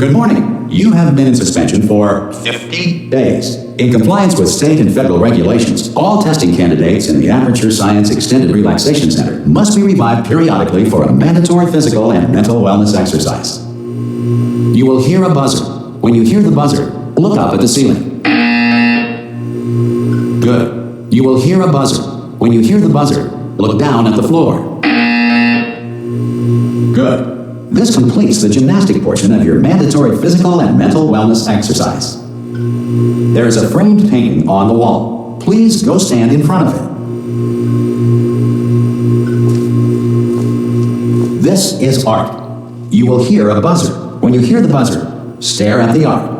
Good morning. You have been in suspension for 50 days. In compliance with state and federal regulations, all testing candidates in the Aperture Science Extended Relaxation Center must be revived periodically for a mandatory physical and mental wellness exercise. You will hear a buzzer. When you hear the buzzer, look up at the ceiling. Good. You will hear a buzzer. When you hear the buzzer, look down at the floor. Good. This completes the gymnastic portion of your mandatory physical and mental wellness exercise. There is a framed painting on the wall. Please go stand in front of it. This is art. You will hear a buzzer. When you hear the buzzer, stare at the art.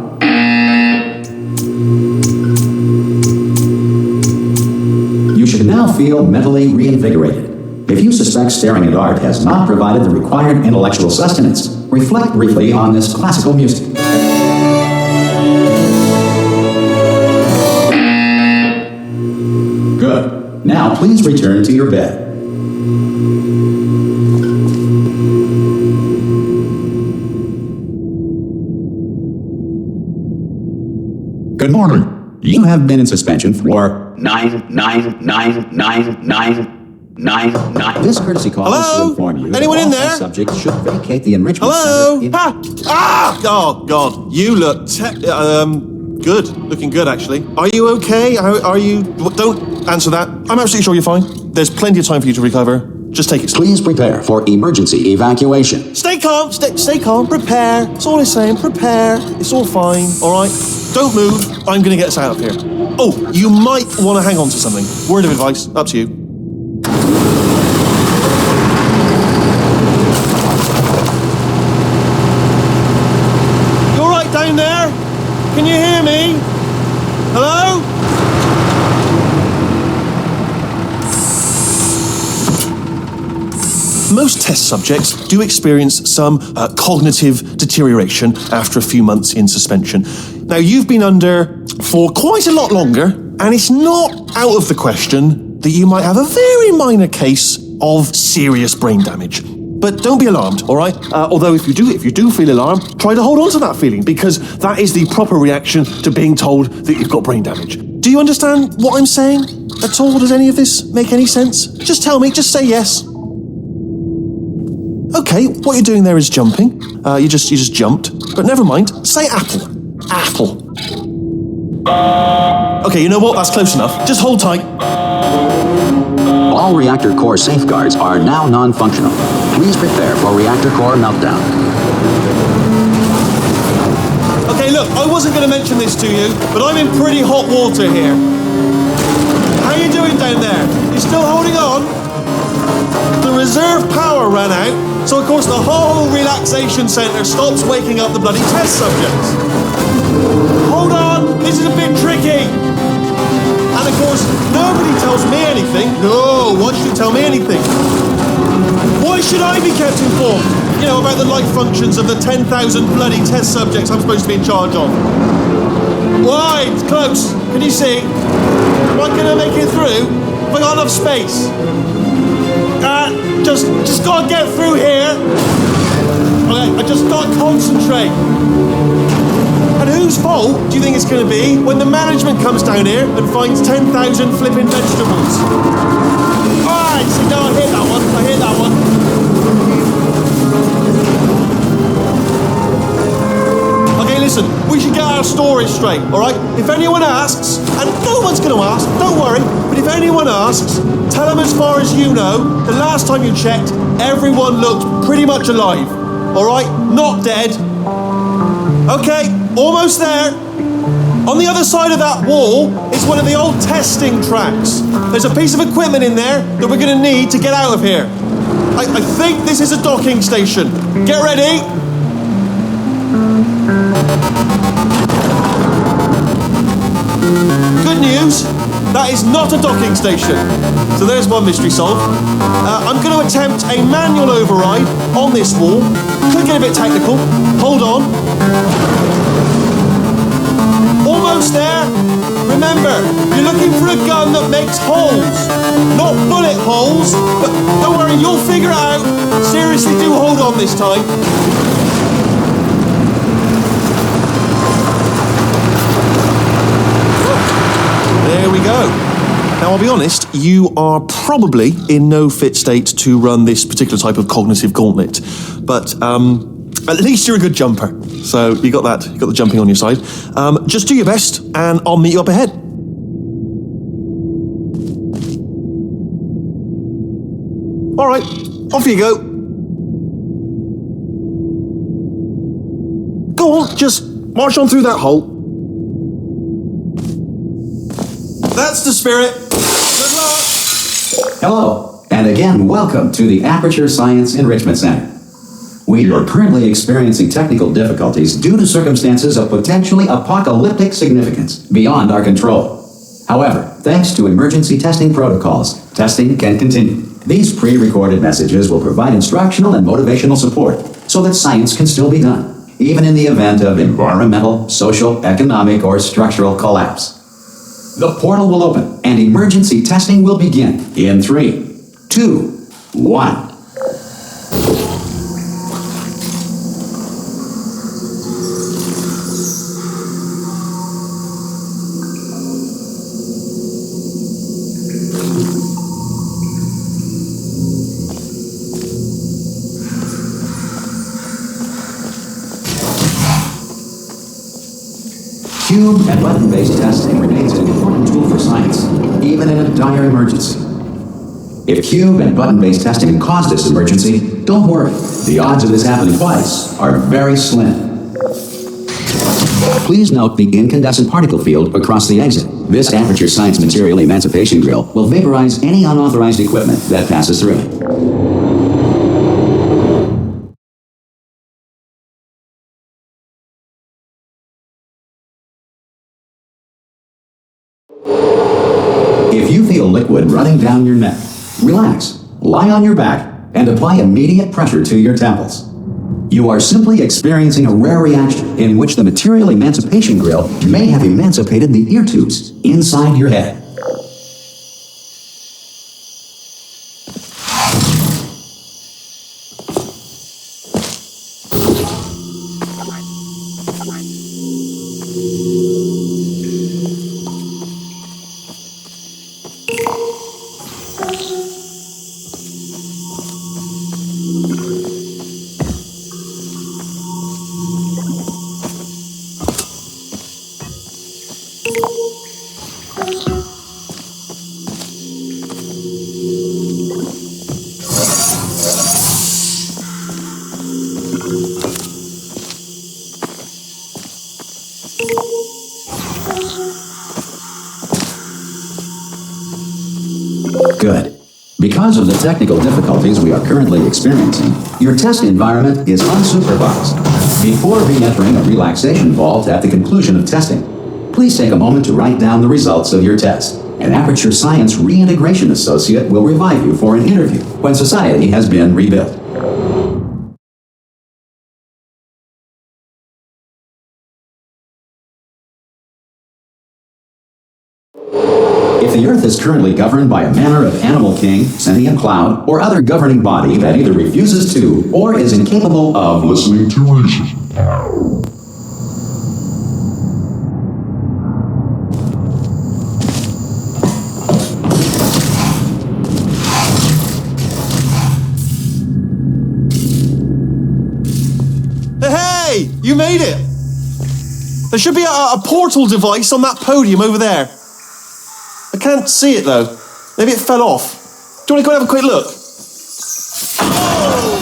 You should now feel mentally reinvigorated. If you suspect staring at art has not provided the required intellectual sustenance, reflect briefly on this classical music. Good. Now please return to your bed. Good morning. You have been in suspension for 9. This courtesy call is to inform you Anyone that in all there? subjects should vacate the enrichment Hello? center. Oh, God. You look good. Looking good, actually. Are you okay? Are you... Don't answer that. I'm absolutely sure you're fine. There's plenty of time for you to recover. Just take it slow. Please prepare for emergency evacuation. Stay calm. Stay calm. Prepare. That's all I'm saying. Prepare. It's all fine. All right? Don't move. I'm going to get us out of here. Oh, you might want to hang on to something. Word of advice. Up to you. Down there? Can you hear me? Hello? Most test subjects do experience some cognitive deterioration after a few months in suspension. Now, you've been under for quite a lot longer, and it's not out of the question that you might have a very minor case of serious brain damage. But don't be alarmed, all right? Although if you do feel alarmed, try to hold on to that feeling, because that is the proper reaction to being told that you've got brain damage. Do you understand what I'm saying at all? Does any of this make any sense? Just tell me, just say yes. Okay, what you're doing there is jumping. You just jumped. But never mind, say apple. Apple. Okay, you know what? That's close enough. Just hold tight. All reactor core safeguards are now non-functional. Please prepare for reactor core meltdown. Okay, look, I wasn't going to mention this to you, but I'm in pretty hot water here. How you doing down there? You still holding on? The reserve power ran out, so of course the whole relaxation centre stops waking up the bloody test subjects. Hold on, this is a bit tricky. And of course, nobody tells me anything. No, why should you tell me anything? Why should I be kept informed? You know, about the life functions of the 10,000 bloody test subjects I'm supposed to be in charge of. Why? It's close. Can you see? Am I going to make it through? Have I got enough space? Just gotta get through here. Okay, I just gotta concentrate. And whose fault do you think it's going to be when the management comes down here and finds 10,000 flipping vegetables? Alright, so no, I hear that one. Okay, listen, we should get our stories straight, alright? If anyone asks, and no one's going to ask, don't worry, but if anyone asks, tell them as far as you know, the last time you checked, everyone looked pretty much alive, alright? Not dead. Okay, almost there. On the other side of that wall is one of the old testing tracks. There's a piece of equipment in there that we're going to need to get out of here. I think this is a docking station. Get ready. Good news, that is not a docking station. So there's one mystery solved. I'm going to attempt a manual override on this wall. Could get a bit technical. Hold on. Almost there. Remember, you're looking for a gun that makes holes. Not bullet holes, but don't worry, you'll figure it out. Seriously, do hold on this time. Now, I'll be honest, you are probably in no fit state to run this particular type of cognitive gauntlet, but at least you're a good jumper. So you got that, you got the jumping on your side. Just do your best, and I'll meet you up ahead. All right, off you go. Go on, just march on through that hole. That's the spirit. Good luck. Hello, and again, welcome to the Aperture Science Enrichment Center. We are currently experiencing technical difficulties due to circumstances of potentially apocalyptic significance beyond our control. However, thanks to emergency testing protocols, testing can continue. These pre-recorded messages will provide instructional and motivational support so that science can still be done, even in the event of environmental, social, economic, or structural collapse. The portal will open and emergency testing will begin in 3, 2, 1. Cube and button-based testing remains an important tool for science, even in a dire emergency. If cube and button-based testing caused this emergency, don't worry. The odds of this happening twice are very slim. Please note the incandescent particle field across the exit. This Aperture Science Material Emancipation Grill will vaporize any unauthorized equipment that passes through it. If you feel liquid running down your neck, relax, lie on your back, and apply immediate pressure to your temples. You are simply experiencing a rare reaction in which the Material Emancipation Grill may have emancipated the ear tubes inside your head. Good. Because of the technical difficulties we are currently experiencing, your test environment is unsupervised. Before re-entering a relaxation vault at the conclusion of testing, please take a moment to write down the results of your test. An Aperture Science Reintegration Associate will revive you for an interview when society has been rebuilt. If the Earth is currently governed by a manner of animal king, sentient cloud, or other governing body that either refuses to or is incapable of listening to reason. Hey, you made it! There should be a portal device on that podium over there. I can't see it though. Maybe it fell off. Do you want to go and have a quick look? Oh!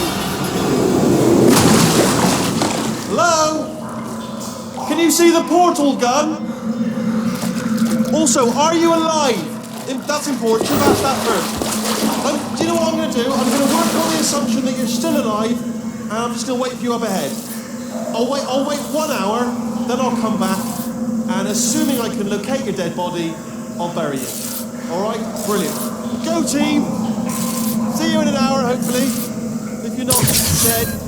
Hello? Can you see the portal gun? Also, are you alive? That's important. Should have asked that first. Do you know what I'm going to do? I'm going to work on the assumption that you're still alive, and I'm just going to wait for you up ahead. I'll wait 1 hour, then I'll come back, and assuming I can locate your dead body, I'll bury you. Alright? Brilliant. Go team! See you in an hour, hopefully. If you're not dead.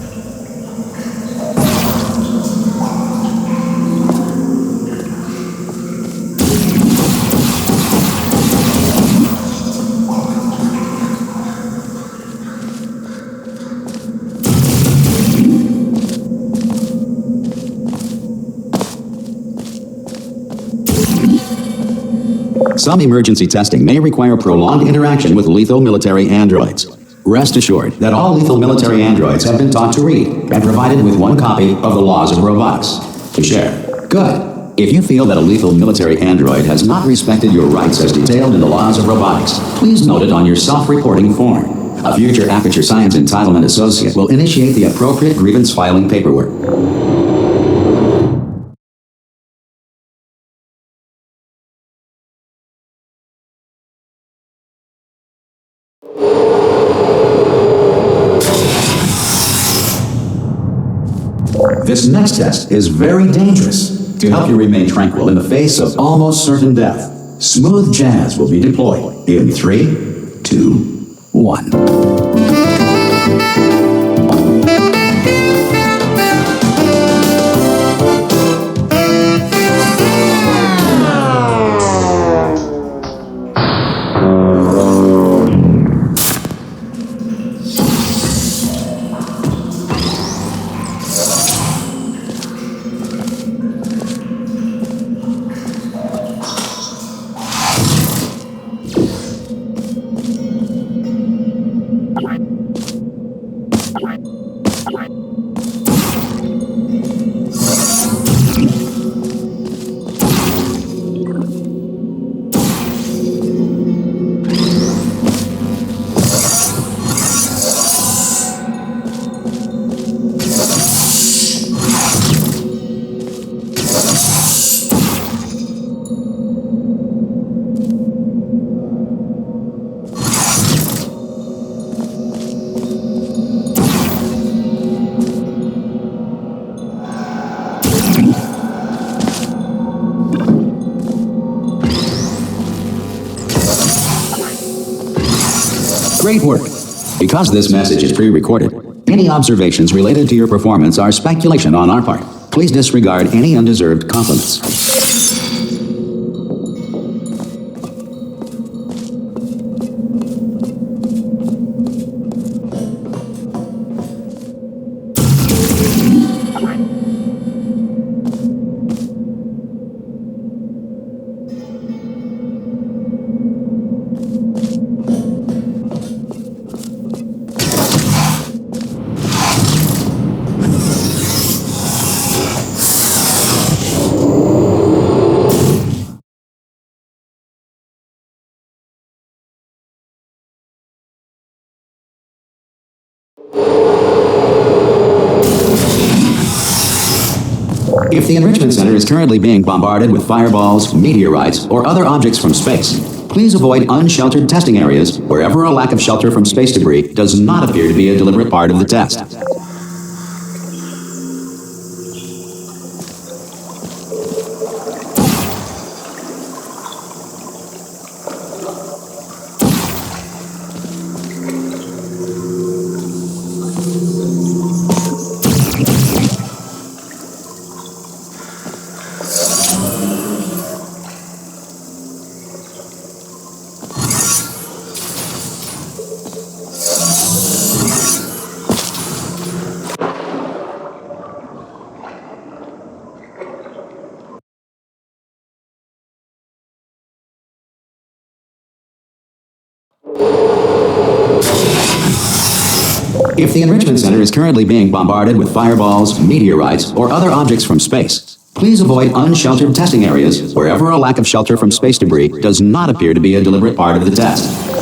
some emergency testing may require prolonged interaction with lethal military androids. Rest assured that all lethal military androids have been taught to read and provided with one copy of the laws of robotics to share. Good. If you feel that a lethal military android has not respected your rights as detailed in the laws of robotics, please note it on your self-reporting form. A future Aperture Science Entitlement Associate will initiate the appropriate grievance filing paperwork. This next test is very dangerous. To help you remain tranquil in the face of almost certain death, smooth jazz will be deployed in 3, 2, 1. Great work. Because this message is pre-recorded, any observations related to your performance are speculation on our part. Please disregard any undeserved compliments. If the Enrichment Center is currently being bombarded with fireballs, meteorites, or other objects from space, please avoid unsheltered testing areas wherever a lack of shelter from space debris does not appear to be a deliberate part of the test. If the Enrichment Center is currently being bombarded with fireballs, meteorites, or other objects from space, please avoid unsheltered testing areas wherever a lack of shelter from space debris does not appear to be a deliberate part of the test.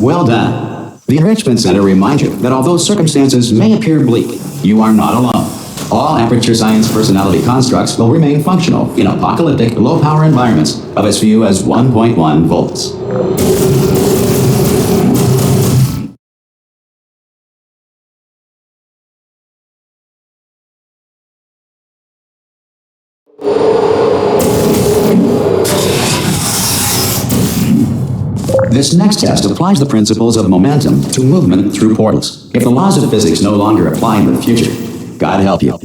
Well done. The Enrichment Center reminds you that although circumstances may appear bleak, you are not alone. All Aperture Science personality constructs will remain functional in apocalyptic, low-power environments of as few as 1.1 volts. This next test applies the principles of momentum to movement through portals. If the laws of physics no longer apply in the future, God help you.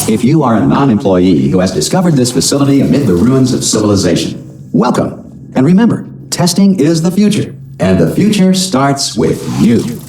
If you are a non-employee who has discovered this facility amid the ruins of civilization, welcome. And remember, testing is the future, and the future starts with you.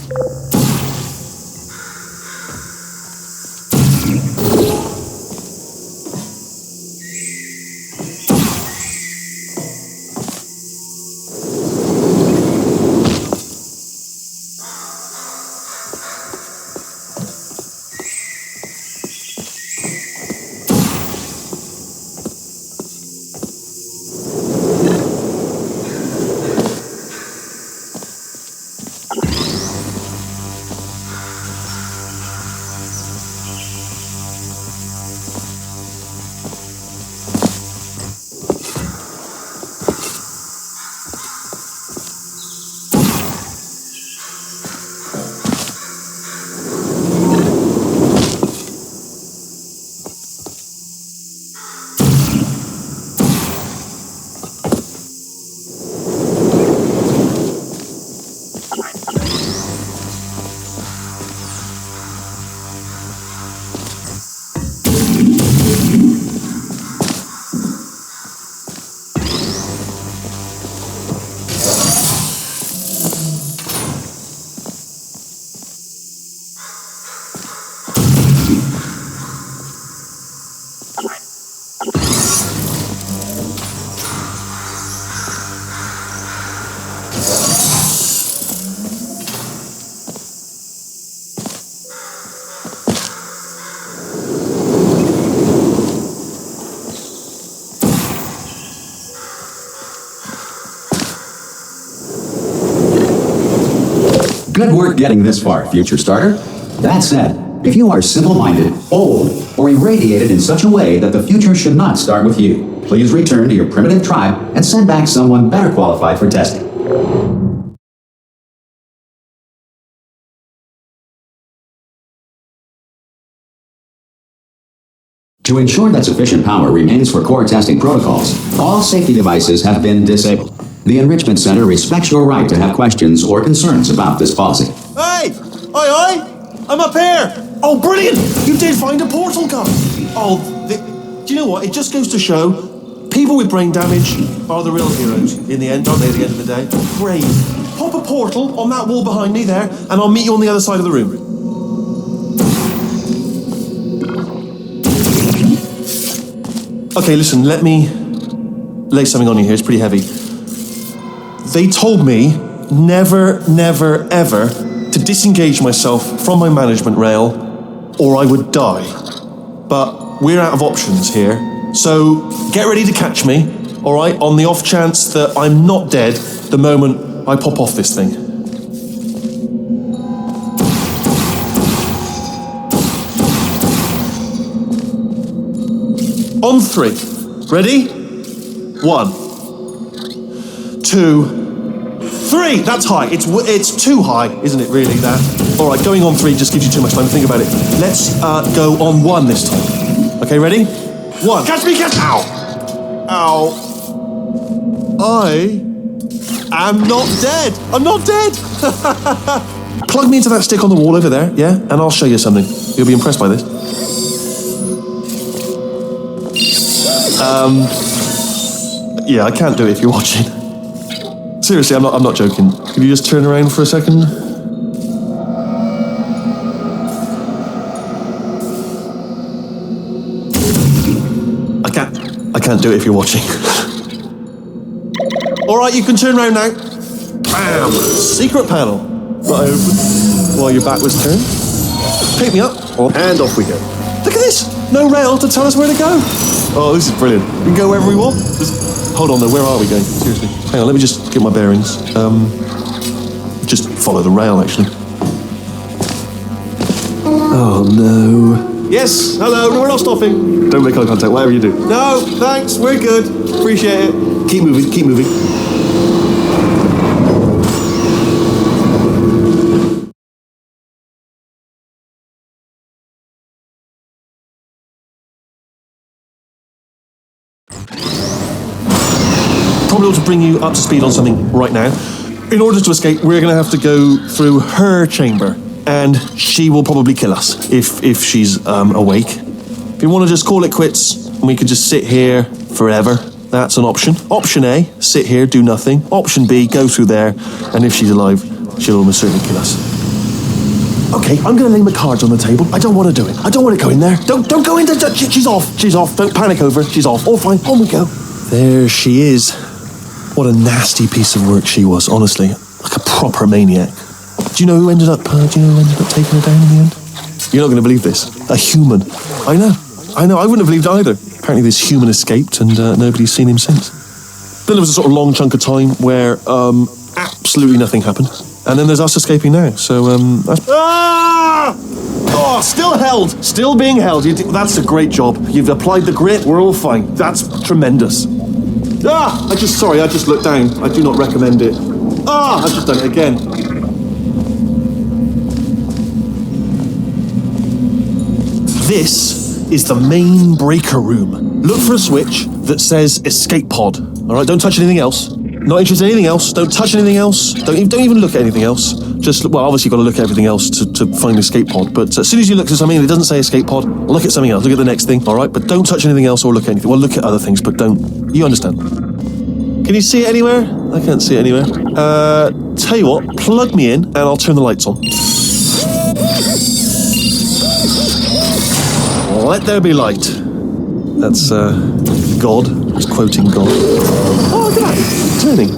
Good work getting this far, future starter. That said, if you are simple-minded, old, or irradiated in such a way that the future should not start with you, please return to your primitive tribe and send back someone better qualified for testing. To ensure that sufficient power remains for core testing protocols, all safety devices have been disabled. The Enrichment Center respects your right to have questions or concerns about this policy. Hey! Oi! I'm up here! Oh, brilliant! You did find a portal gun! Oh, do you know what? It just goes to show people with brain damage are the real heroes in the end, aren't they, at the end of the day? Brave. Pop a portal on that wall behind me there, and I'll meet you on the other side of the room. Okay, listen, let me lay something on you here. It's pretty heavy. They told me never, never, ever to disengage myself from my management rail or I would die. But we're out of options here. So get ready to catch me, all right, on the off chance that I'm not dead the moment I pop off this thing. On 3. Ready? 1, 2, 3. That's high. It's too high, isn't it, really, that? All right, going on 3 just gives you too much time to think about it. Let's go on 1 this time. Okay, ready? 1. Catch me, catch... Ow! Ow. I am not dead. I'm not dead. Plug me into that stick on the wall over there, yeah? And I'll show you something. You'll be impressed by this. Yeah, I can't do it if you're watching. Seriously, I'm not joking. Could you just turn around for a second? I can't do it if you're watching. All right, you can turn around now. Bam! Secret panel. Right open. While your back was turned. Pick me up, and off we go. Look at this! No rail to tell us where to go. Oh, this is brilliant. We can go wherever we want. Hold on though, where are we going? Seriously. Hang on, let me just get my bearings. Just follow the rail, actually. Oh no. Yes, hello, no, we're not stopping. Don't make eye contact, whatever you do. No, thanks, we're good. Appreciate it. Keep moving, keep moving. Probably ought to bring you up to speed on something right now. In order to escape, we're going to have to go through her chamber. And she will probably kill us if she's awake. If you want to just call it quits, and we could just sit here forever, that's an option. Option A, sit here, do nothing. Option B, go through there, and if she's alive, she'll almost certainly kill us. Okay, I'm going to lay my cards on the table. I don't want to do it. I don't want to go in there. Don't go in there. She's off. She's off. Don't panic over it. She's off. All fine. On we go. There she is. What a nasty piece of work she was, honestly. Like a proper maniac. Do you know who ended up taking her down in the end? You're not going to believe this. A human. I know. I wouldn't have believed either. Apparently this human escaped and nobody's seen him since. Then there was a sort of long chunk of time where absolutely nothing happened. And then there's us escaping now. So, that's... Ah! Oh, still held. Still being held. That's a great job. You've applied the grit. We're all fine. That's tremendous. Ah! I just looked down. I do not recommend it. Ah! I've just done it again. This is the main breaker room. Look for a switch that says escape pod. All right, don't touch anything else. Not interested in anything else. Don't touch anything else. Don't even look at anything else. Just, well, obviously you've got to look at everything else to find the escape pod. But as soon as you look at something and it doesn't say escape pod, look at something else. Look at the next thing, all right? But don't touch anything else or look at anything. Well, look at other things, but don't. You understand. Can you see it anywhere? I can't see it anywhere. Tell you what, plug me in and I'll turn the lights on. Let there be light. That's, God. He's quoting God. Oh, look at that. Turning.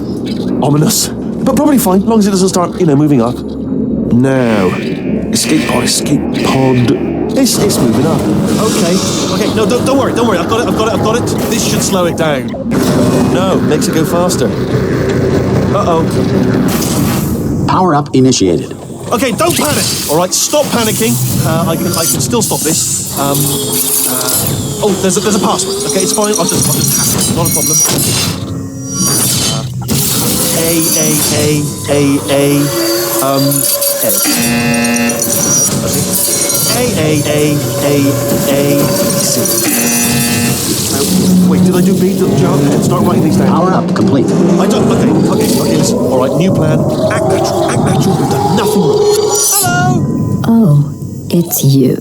Ominous. But probably fine, as long as it doesn't start, moving up. Now. Escape pod. It's moving up. Okay, no, don't worry. I've got it. This should slow it down. No, makes it go faster. Uh-oh. Power up initiated. Okay, don't panic. All right, stop panicking. I can still stop this. Oh, there's a password. Okay, it's fine. I'll just tap it. Not a problem. C. Wait, did I do B? Start writing these down. Power up complete. I don't. Okay, listen. All right, new plan. Act natural. We've done nothing wrong. Hello. Oh, it's you.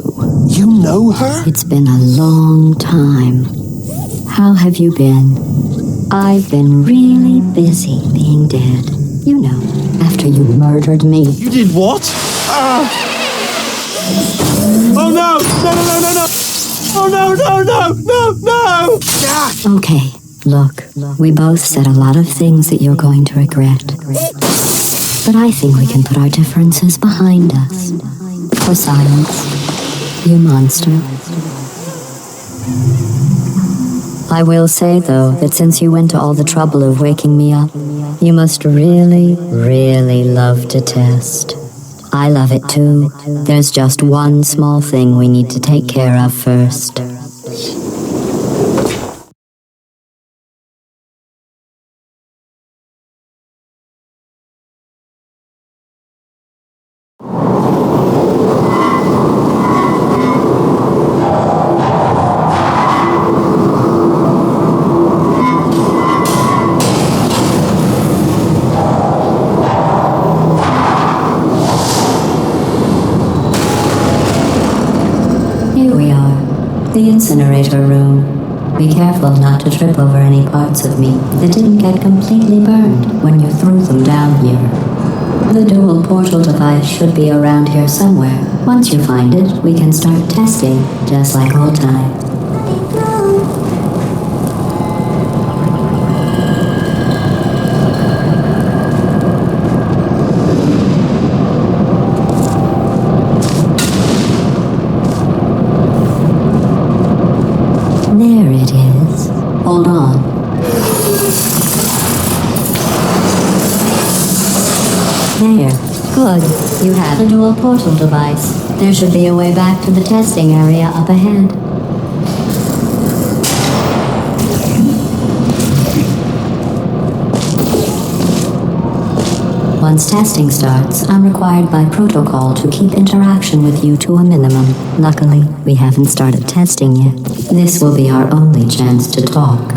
You know her? It's been a long time. How have you been? I've been really busy being dead. You know, after you murdered me. You did what? Oh no! No! Oh no! Okay, look, we both said a lot of things that you're going to regret. But I think we can put our differences behind us. For silence, you monster. I will say, though, that since you went to all the trouble of waking me up, you must really, really love to test. I love it too. There's just one small thing we need to take care of first. the incinerator room. Be careful not to trip over any parts of me that didn't get completely burned when you threw them down here. The dual portal device should be around here somewhere. Once you find it, we can start testing, just like old times. There it is. Hold on. There. Good. You have the dual portal device. There should be a way back to the testing area up ahead. Once testing starts, I'm required by protocol to keep interaction with you to a minimum. Luckily, we haven't started testing yet. This will be our only chance to talk.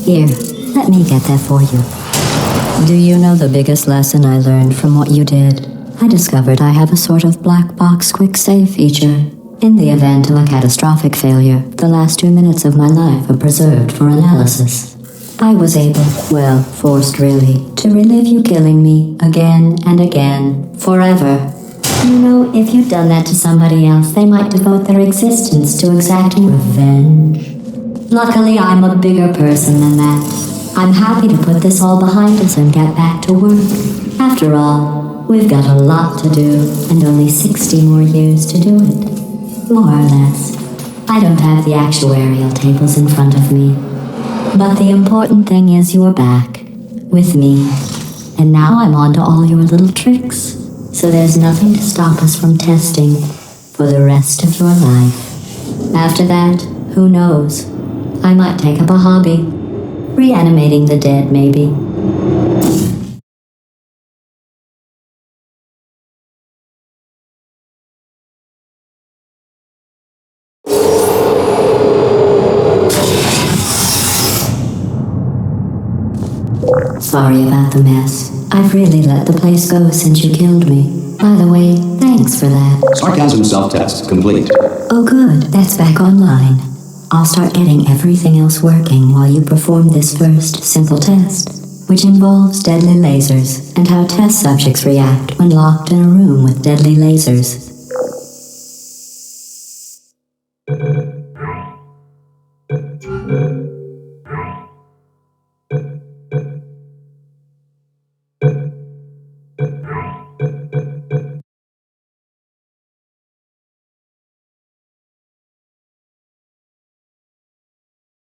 Here, let me get that for you. Do you know the biggest lesson I learned from what you did? I discovered I have a sort of black box quick save feature. In the event of a catastrophic failure, the last 2 minutes of my life are preserved for analysis. I was able, well, forced really, to relive you killing me again and again, forever. You know, if you'd done that to somebody else, they might devote their existence to exacting revenge. Luckily, I'm a bigger person than that. I'm happy to put this all behind us and get back to work. After all, we've got a lot to do, and only 60 more years to do it. More or less. I don't have the actuarial tables in front of me. But the important thing is you're back. With me. And now I'm on to all your little tricks. So there's nothing to stop us from testing for the rest of your life. After that, who knows? I might take up a hobby. Reanimating the dead, maybe. Sorry about the mess. I've really let the place go since you killed me. By the way, thanks for that. Sarcasm self-test complete. Oh good, that's back online. I'll start getting everything else working while you perform this first simple test, which involves deadly lasers and how test subjects react when locked in a room with deadly lasers.